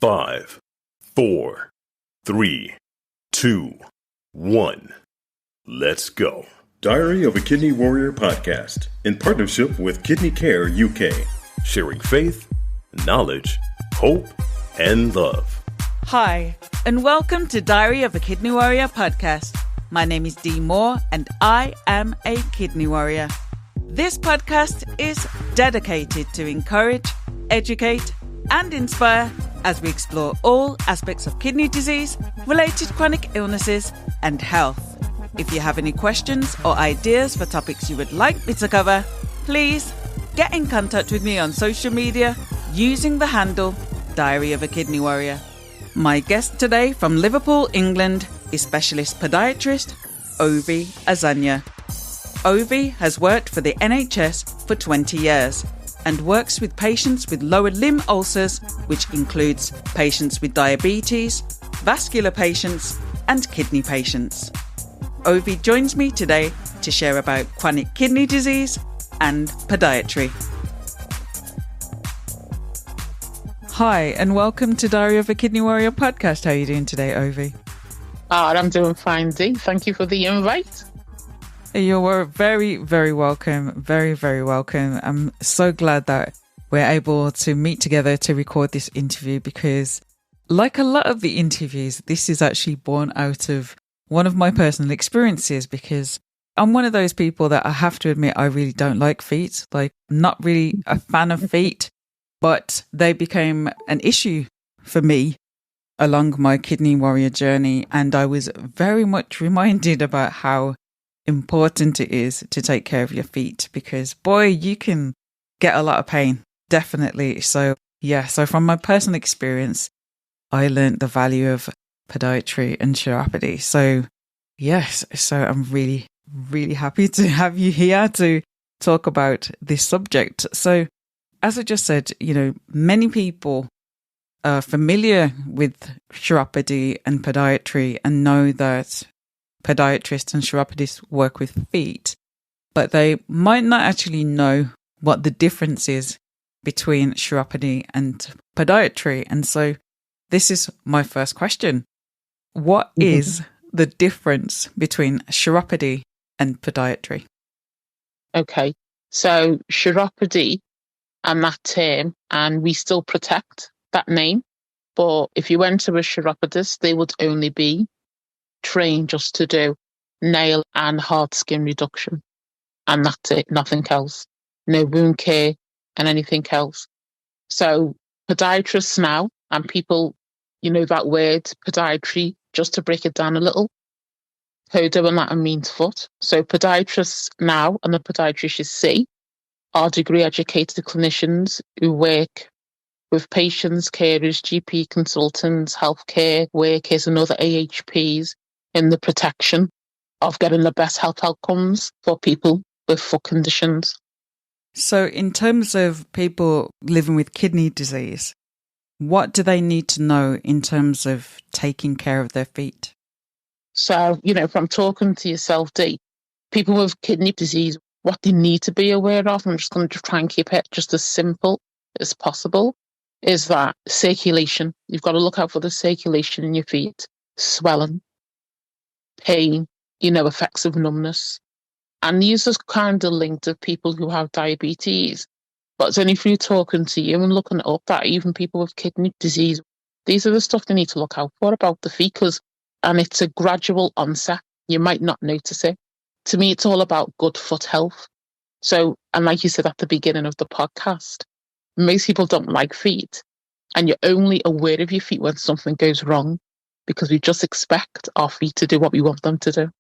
5, 4, 3, 2, 1. Let's go. Diary of a Kidney Warrior podcast in partnership with Kidney Care UK, sharing faith, knowledge, hope, and love. Hi, and welcome to Diary of a Kidney Warrior podcast. My name is Dee Moore, and I am a kidney warrior. This podcast is dedicated to encourage, educate, and inspire as we explore all aspects of kidney disease, related chronic illnesses, and health. If you have any questions or ideas for topics you would like me to cover, please get in contact with me on social media using the handle Diary of a Kidney Warrior. My guest today from Liverpool, England is Specialist Podiatrist Ovie Azanuwha. Ovie has worked for the NHS for 20 years and works with patients with lower limb ulcers, which includes patients with diabetes, vascular patients, and kidney patients. Ovie joins me today to share about chronic kidney disease and podiatry. Hi, and welcome to Diary of a Kidney Warrior podcast. How are you doing today, Ovie? I'm doing fine, Dee. Thank you for the invite. You're very, very welcome. Very, very welcome. I'm so glad that we're able to meet together to record this interview because, like a lot of the interviews, this is actually born out of one of my personal experiences because I'm one of those people that I have to admit I really don't like feet, like not really a fan of feet, but they became an issue for me along my kidney warrior journey. And I was very much reminded about how important it is to take care of your feet because boy, you can get a lot of pain, definitely. So from my personal experience, I learned the value of podiatry and chiropody. So I'm really, really happy to have you here to talk about this subject. So as I just said, many people are familiar with chiropody and podiatry and know that podiatrists and chiropodists work with feet, but they might not actually know what the difference is between chiropody and podiatry. And so this is my first question. What is the difference between chiropody and podiatry? Okay, so chiropody and that term, and we still protect that name, but if you went to a chiropodist, they would only be trained just to do nail and hard skin reduction. And that's it, nothing else. No wound care and anything else. So podiatrists now, and people, that word podiatry, just to break it down a little, podo and Latin means foot. So podiatrists now, and the podiatrists you see, are degree educated clinicians who work with patients, carers, GP consultants, healthcare workers and other AHPs in the protection of getting the best health outcomes for people with foot conditions. So in terms of people living with kidney disease, what do they need to know in terms of taking care of their feet? So, from talking to yourself, Dee, people with kidney disease, what they need to be aware of, I'm just going to try and keep it just as simple as possible, is that circulation. You've got to look out for the circulation in your feet, swelling, pain, effects of numbness. And these are kind of linked to people who have diabetes. But it's only through talking to you and looking up that even people with kidney disease, these are the stuff they need to look out for about the feet, and it's a gradual onset. You might not notice it. To me, it's all about good foot health. So, and like you said at the beginning of the podcast, most people don't like feet, and you're only aware of your feet when something goes wrong, because we just expect our feet to do what we want them to do.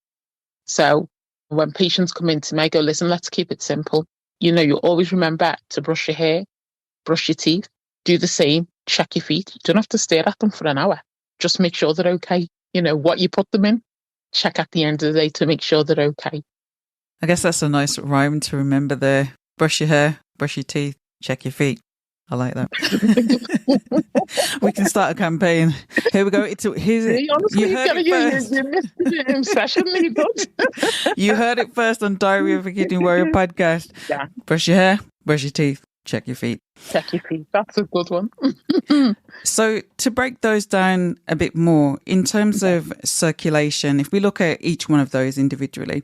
So when patients come in to me, I go, listen, let's keep it simple. You always remember to brush your hair, brush your teeth, do the same, check your feet. You don't have to stare at them for an hour. Just make sure they're okay. What you put them in, check at the end of the day to make sure they're okay. I guess that's a nice rhyme to remember there. Brush your hair, brush your teeth, check your feet. I like that. We can start a campaign. Here we go. You heard it first on Diary of a Kidney Warrior podcast. Yeah. Brush your hair, brush your teeth, check your feet. Check your feet. That's a good one. So to break those down a bit more, in terms of circulation, if we look at each one of those individually,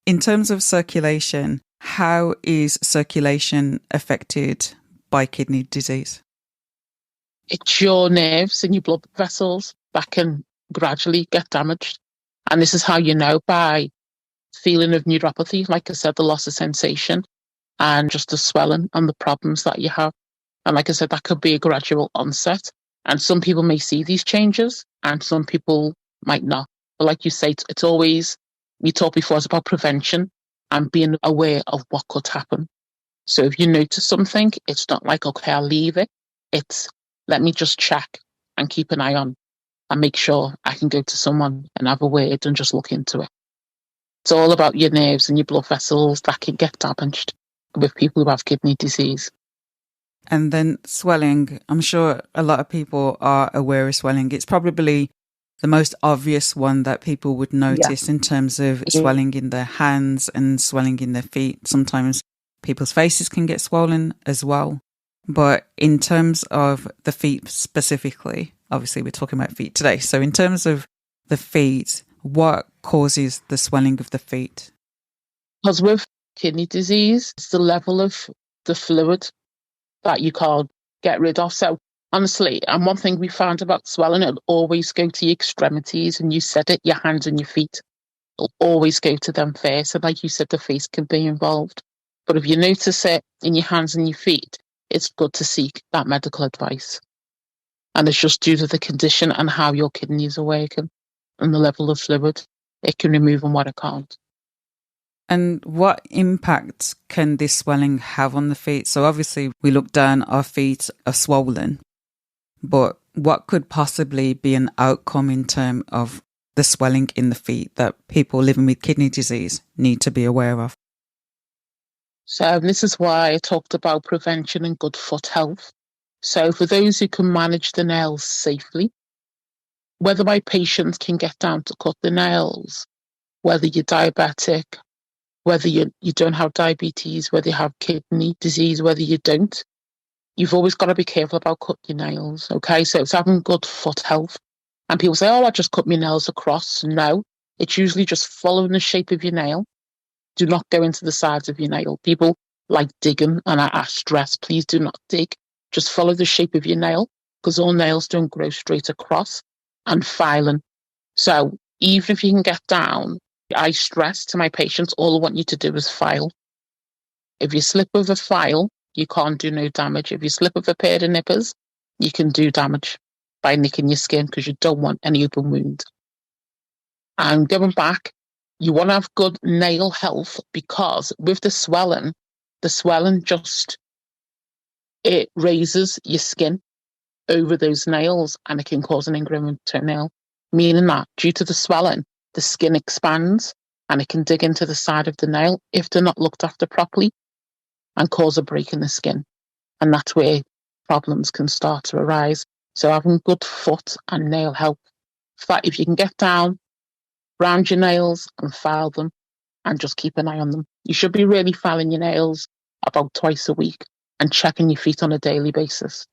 in terms of circulation, how is circulation affected by kidney disease? It's your nerves and your blood vessels that can gradually get damaged. And this is how you know, by feeling of neuropathy, like I said, the loss of sensation and just the swelling and the problems that you have. And like I said, that could be a gradual onset. And some people may see these changes and some people might not. But like you say, it's always, we talked before, it's about prevention and being aware of what could happen. So if you notice something, it's not like, okay, I'll leave it. It's, let me just check and keep an eye on and make sure I can go to someone and have a word and just look into it. It's all about your nerves and your blood vessels that can get damaged with people who have kidney disease. And then swelling, I'm sure a lot of people are aware of swelling. It's probably the most obvious one that people would notice in terms of swelling in their hands and swelling in their feet. Sometimes people's faces can get swollen as well. But in terms of the feet specifically, obviously we're talking about feet today. So in terms of the feet, what causes the swelling of the feet? Because with kidney disease, it's the level of the fluid that you can't get rid of. So honestly, and one thing we found about swelling, it'll always go to your extremities, and you said it, your hands and your feet. It'll always go to them first. And like you said, the face can be involved. But if you notice it in your hands and your feet, it's good to seek that medical advice. And it's just due to the condition and how your kidneys are working and the level of fluid it can remove and what it can't. And what impact can this swelling have on the feet? So obviously we look down, our feet are swollen, but what could possibly be an outcome in terms of the swelling in the feet that people living with kidney disease need to be aware of? So this is why I talked about prevention and good foot health. So for those who can manage the nails safely, whether my patients can get down to cut the nails, whether you're diabetic, whether you don't have diabetes, whether you have kidney disease, whether you don't, you've always got to be careful about cutting your nails, okay? So it's having good foot health. And people say, oh, I just cut my nails across. No, it's usually just following the shape of your nail. Do not go into the sides of your nail. People like digging, and I stress, please do not dig. Just follow the shape of your nail, because all nails don't grow straight across, and filing. So even if you can get down, I stress to my patients, all I want you to do is file. If you slip with a file, you can't do no damage. If you slip with a pair of nippers, you can do damage by nicking your skin, because you don't want any open wound. And going back, you want to have good nail health, because with the swelling just, it raises your skin over those nails, and it can cause an ingrown toenail, meaning that due to the swelling, the skin expands and it can dig into the side of the nail if they're not looked after properly and cause a break in the skin. And that's where problems can start to arise. So having good foot and nail health, if you can get down, round your nails and file them and just keep an eye on them. You should be really filing your nails about twice a week and checking your feet on a daily basis.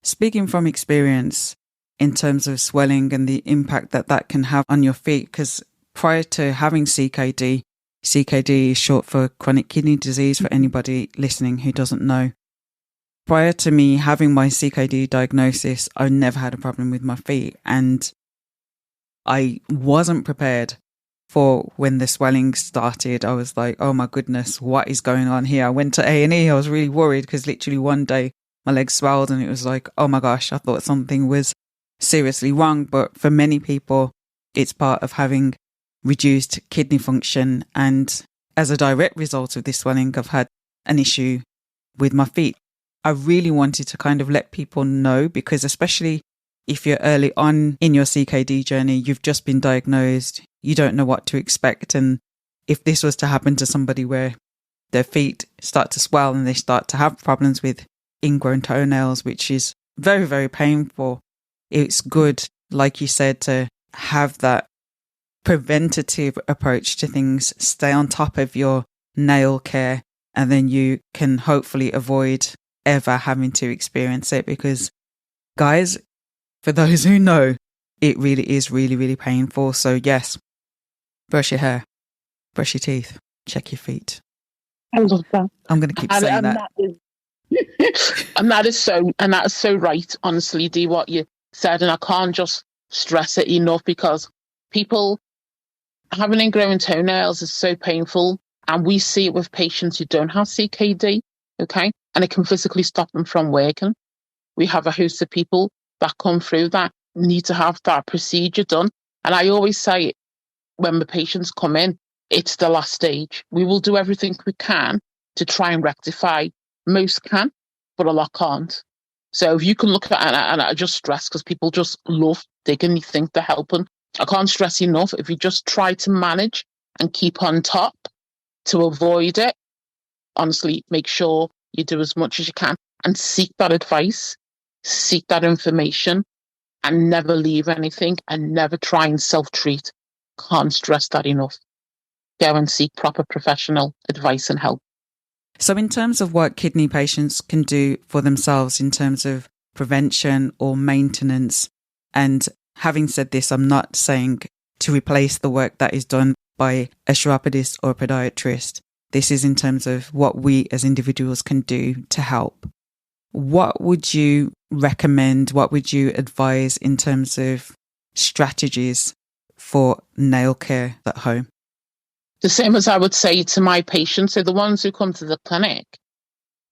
Speaking from experience, in terms of swelling and the impact that that can have on your feet, because prior to having CKD is short for chronic kidney disease for anybody listening who doesn't know. Prior to me having my CKD diagnosis, I never had a problem with my feet, and I wasn't prepared for when the swelling started. I was like, oh my goodness, what is going on here? I went to A&E. I was really worried, because literally one day my legs swelled and it was like, oh my gosh, I thought something was seriously wrong. But for many people, it's part of having reduced kidney function. And as a direct result of this swelling, I've had an issue with my feet. I really wanted to kind of let people know, because especially if you're early on in your CKD journey, you've just been diagnosed, you don't know what to expect. And if this was to happen to somebody where their feet start to swell and they start to have problems with ingrown toenails, which is very, very painful, it's good, like you said, to have that preventative approach to things, stay on top of your nail care, and then you can hopefully avoid ever having to experience it, because guys, for those who know, it really is really, really painful. So yes, brush your hair, brush your teeth, check your feet. I love that. I'm going to keep saying that. And that is so right, honestly, Dee, what you said. And I can't just stress it enough, because people having ingrown toenails is so painful. And we see it with patients who don't have CKD, okay? And it can physically stop them from working. We have a host of people that come through that need to have that procedure done. And I always say, when the patients come in, it's the last stage. We will do everything we can to try and rectify. Most can, but a lot can't. So if you can look at it, and I just stress, because people just love digging, you think they're helping. I can't stress enough, if you just try to manage and keep on top to avoid it, honestly, make sure you do as much as you can and seek that advice, seek that information, and never leave anything, and never try and self-treat. Can't stress that enough. Go and seek proper professional advice and help. So in terms of what kidney patients can do for themselves in terms of prevention or maintenance, and having said this, I'm not saying to replace the work that is done by a chiropodist or a podiatrist. This is in terms of what we as individuals can do to help. What would you recommend? What would you advise in terms of strategies for nail care at home? The same as I would say to my patients, so the ones who come to the clinic,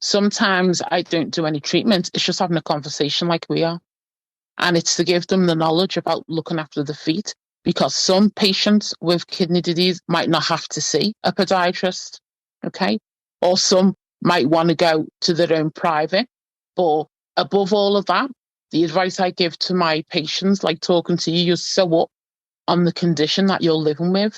sometimes I don't do any treatment. It's just having a conversation like we are. And it's to give them the knowledge about looking after the feet, because some patients with kidney disease might not have to see a podiatrist, okay? Or some might want to go to their own private. But above all of that, the advice I give to my patients, like talking to you, you're so up on the condition that you're living with.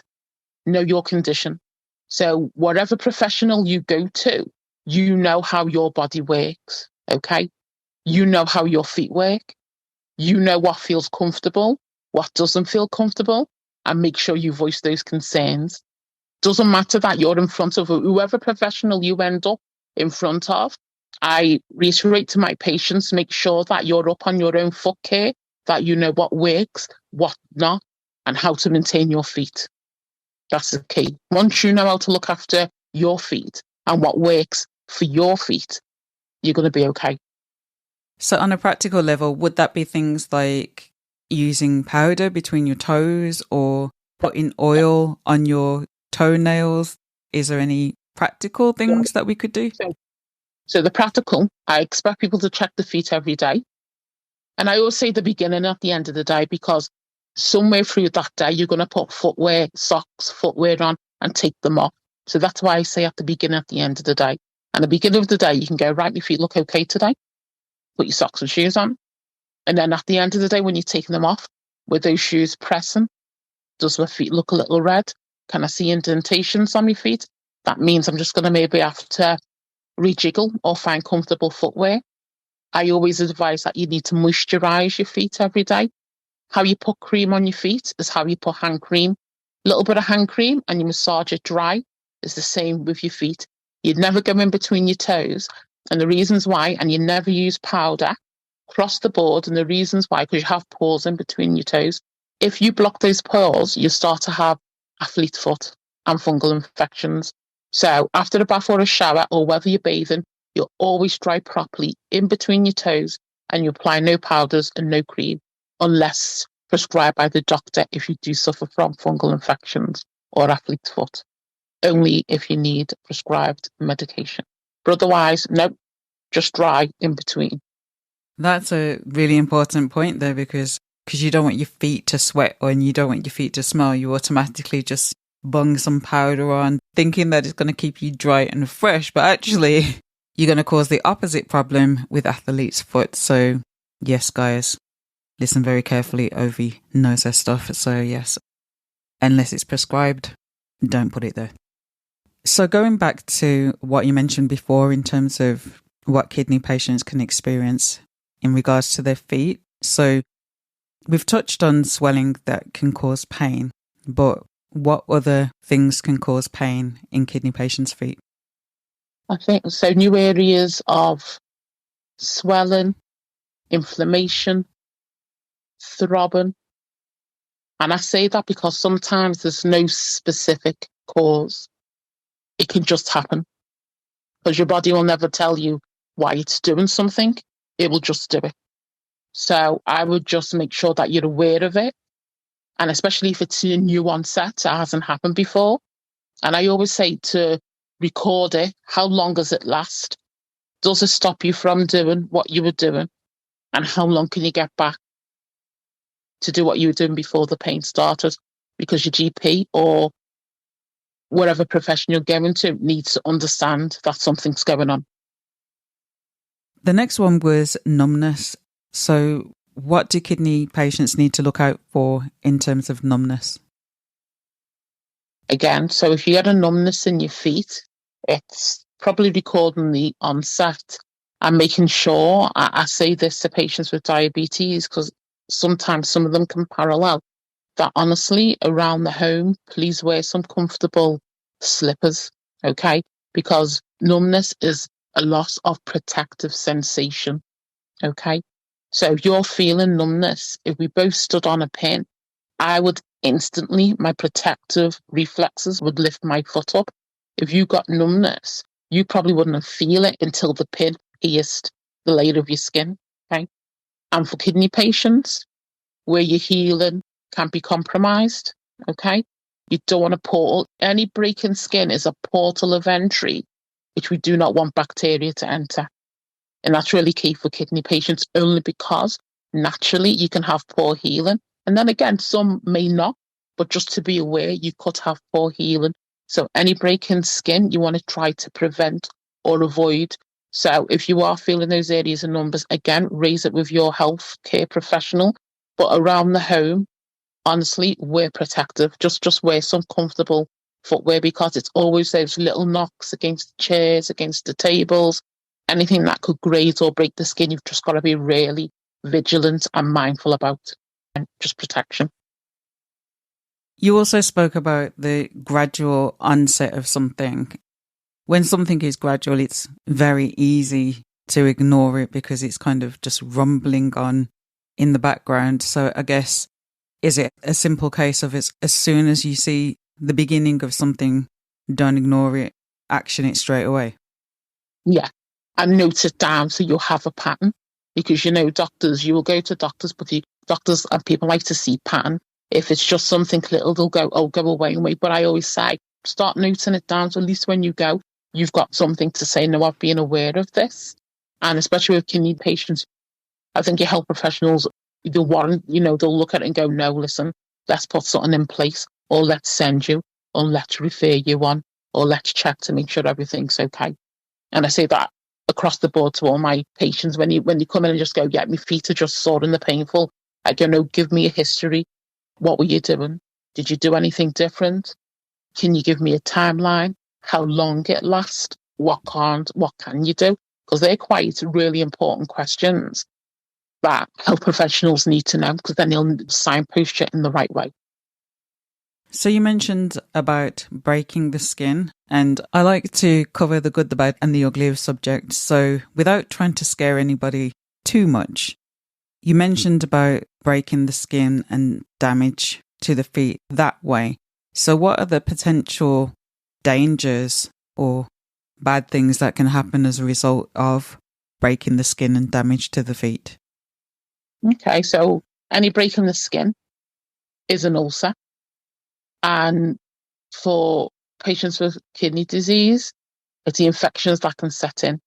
Know your condition. So whatever professional you go to, you know how your body works, okay? You know how your feet work. You know what feels comfortable, what doesn't feel comfortable, and make sure you voice those concerns. Doesn't matter that you're in front of whoever professional you end up in front of. I reiterate to my patients, make sure that you're up on your own foot care, that you know what works, what not, and how to maintain your feet. That's the key. Once you know how to look after your feet and what works for your feet, you're going to be okay. So on a practical level, would that be things like using powder between your toes or putting oil on your toenails? Is there any practical things that we could do? So the practical, I expect people to check the feet every day. And I always say the beginning and at the end of the day, because somewhere through that day, you're going to put footwear, socks, footwear on and take them off. So that's why I say at the beginning, at the end of the day. And at the beginning of the day, you can go, right, your feet look okay today. Put your socks and shoes on. And then at the end of the day, when you're taking them off, with those shoes pressing, does my feet look a little red? Can I see indentations on my feet? That means I'm just going to maybe have to rejiggle or find comfortable footwear. I always advise that you need to moisturize your feet every day. How you put cream on your feet is how you put hand cream. A little bit of hand cream and you massage it dry is the same with your feet. You'd never go in between your toes. And the reasons why, and you never use powder across the board. And the reasons why, because you have pores in between your toes. If you block those pores, you start to have athlete foot and fungal infections. So after a bath or a shower, or whether you're bathing, you'll always dry properly in between your toes, and you apply no powders and no cream, unless prescribed by the doctor if you do suffer from fungal infections or athlete's foot. Only if you need prescribed medication. But otherwise, no, just dry in between. That's a really important point there, because you don't want your feet to sweat and you don't want your feet to smell. You automatically just bung some powder on, thinking that it's going to keep you dry and fresh, but actually you're going to cause the opposite problem with athlete's foot. So yes, guys, listen very carefully. Ovie knows her stuff. So yes, unless it's prescribed, don't put it there. So going back to what you mentioned before in terms of what kidney patients can experience in regards to their feet. So we've touched on swelling that can cause pain, but what other things can cause pain in kidney patients' feet? I think so. New areas of swelling, inflammation, throbbing. And I say that because sometimes there's no specific cause. It can just happen because your body will never tell you why it's doing something. It will just do it. So I would just make sure that you're aware of it. And especially if it's a new onset, it hasn't happened before. And I always say to record it. How long does it last? Does it stop you from doing what you were doing? And how long can you get back to do what you were doing before the pain started? Because your GP or whatever profession you're going to needs to understand that something's going on. The next one was numbness. So what do kidney patients need to look out for in terms of numbness? Again, so if you get a numbness in your feet, it's probably recording the onset and making sure, I say this to patients with diabetes because sometimes some of them can parallel, that honestly, around the home, please wear some comfortable slippers, okay? Because numbness is a loss of protective sensation, okay? So if you're feeling numbness, if we both stood on a pin, I would instantly, my protective reflexes would lift my foot up. If you got numbness, you probably wouldn't feel it until the pin pierced the layer of your skin, okay? And for kidney patients, where your healing can be compromised, okay? You don't want a portal. Any break in skin is a portal of entry, which we do not want bacteria to enter. And that's really key for kidney patients, only because naturally you can have poor healing. And then again, some may not, but just to be aware, you could have poor healing. So any break in skin, you want to try to prevent or avoid. So if you are feeling those areas and numbers, again, raise it with your health care professional. But around the home, honestly, wear protective. Just wear some comfortable footwear because it's always those little knocks against the chairs, against the tables, anything that could graze or break the skin. You've just got to be really vigilant and mindful about, and just protection. You also spoke about the gradual onset of something. When something is gradual, it's very easy to ignore it because it's kind of just rumbling on in the background. So I guess, is it a simple case of as soon as you see the beginning of something, don't ignore it, action it straight away? Yeah, and note it down so you'll have a pattern. Because, doctors, you will go to doctors, but the doctors and people like to see pattern. If it's just something little, they'll go, oh, go away and wait. But I always say, start noting it down. So at least when you go, you've got something to say, no, I've been aware of this. And especially with kidney patients, I think your health professionals, they'll look at it and go, no, listen, let's put something in place, or let's send you, or let's refer you on, or let's check to make sure everything's okay. And I say that across the board to all my patients. When you come in and just go, yeah, my feet are just sore and they're painful, I go, give me a history. What were you doing? Did you do anything different? Can you give me a timeline? How long it lasts? What can you do? Because they're quite really important questions that health professionals need to know, because then they'll signpost you in the right way. So you mentioned about breaking the skin, and I like to cover the good, the bad and the ugly of subjects. So without trying to scare anybody too much, you mentioned about breaking the skin and damage to the feet that way. So what are the potential dangers or bad things that can happen as a result of breaking the skin and damage to the feet? Okay, so any break in the skin is an ulcer. And for patients with kidney disease, it's the infections that can set in.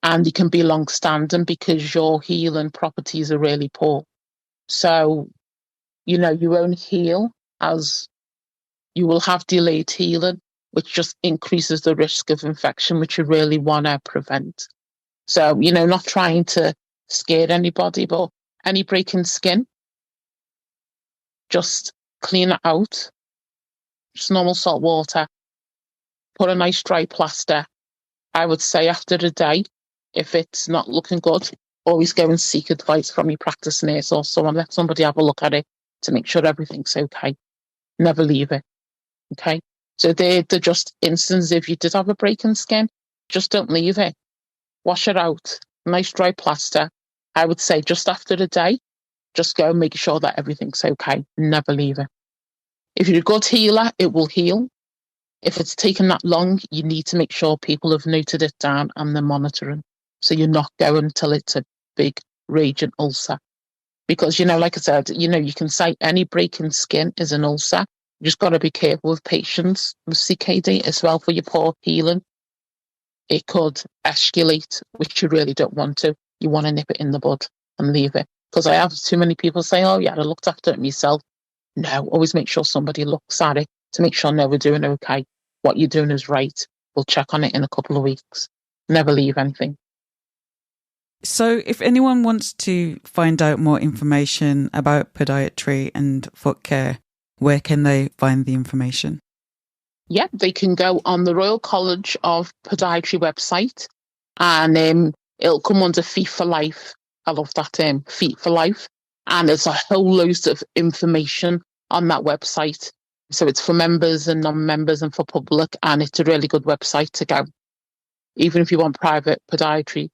And it can be long-standing because your healing properties are really poor. So, you won't heal, as you will have delayed healing, which just increases the risk of infection, which you really want to prevent. So, not trying to scare anybody, but any break in skin, just clean it out. Just normal salt water. Put a nice dry plaster. I would say after a day, if it's not looking good, always go and seek advice from your practice nurse or someone. Let somebody have a look at it to make sure everything's okay. Never leave it. Okay? So they're just instances. If you did have a break in skin, just don't leave it. Wash it out. nice dry plaster. I would say just after the day, just go and make sure that everything's okay. Never leave it. If you're a good healer, it will heal. If it's taken that long, you need to make sure people have noted it down and they're monitoring. So you're not going until it's a big raging ulcer. Because, like I said, you can say any break in skin is an ulcer. You just got to be careful with patients with CKD as well for your poor healing. It could escalate, which you really don't want to. You want to nip it in the bud and leave it. Because I have too many people say, oh yeah, I looked after it myself. No, always make sure somebody looks at it to make sure, no, we're doing okay. What you're doing is right. We'll check on it in a couple of weeks. Never leave anything. So if anyone wants to find out more information about podiatry and foot care, where can they find the information? Yeah, they can go on the Royal College of Podiatry website and it'll come under Feet for Life. I love that term, Feet for Life. And there's a whole load of information on that website. So it's for members and non-members and for public, and it's a really good website to go. Even if you want private podiatry,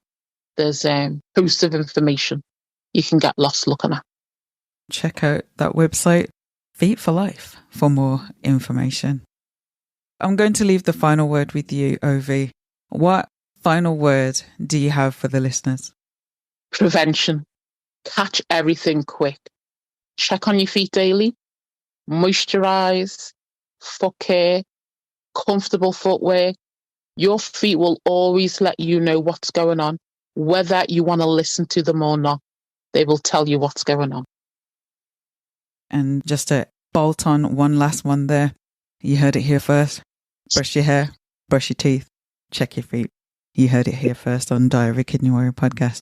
there's a host of information you can get lost looking at. Check out that website, Feet for Life, for more information. I'm going to leave the final word with you, Ovie. What final word do you have for the listeners? Prevention. Catch everything quick. Check on your feet daily. Moisturize. Foot care. Comfortable footwear. Your feet will always let you know what's going on. Whether you want to listen to them or not, they will tell you what's going on. And just to bolt on one last one there, you heard it here first. Brush your hair, brush your teeth, check your feet. You heard it here first on Diary of a Kidney Warrior podcast.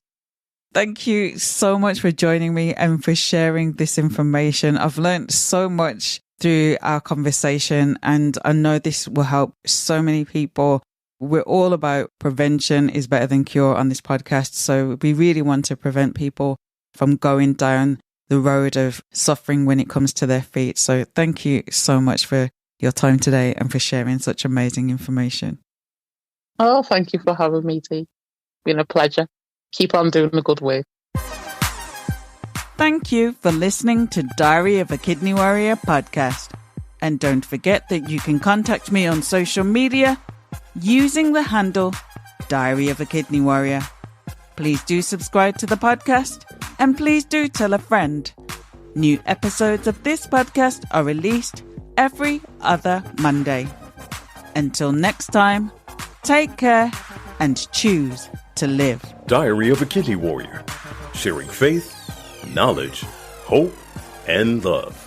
Thank you so much for joining me and for sharing this information. I've learned so much through our conversation, and I know this will help so many people. We're all about prevention is better than cure on this podcast. So we really want to prevent people from going down the road of suffering when it comes to their feet. So thank you so much for your time today and for sharing such amazing information. Oh, thank you for having me, Dee. It's been a pleasure. Keep on doing the good work. Thank you for listening to Diary of a Kidney Warrior podcast. And don't forget that you can contact me on social media using the handle Diary of a Kidney Warrior. Please do subscribe to the podcast and please do tell a friend. New episodes of this podcast are released every other Monday. Until next time, take care and choose to live. Diary of a Kidney Warrior, sharing faith, knowledge, hope, and love.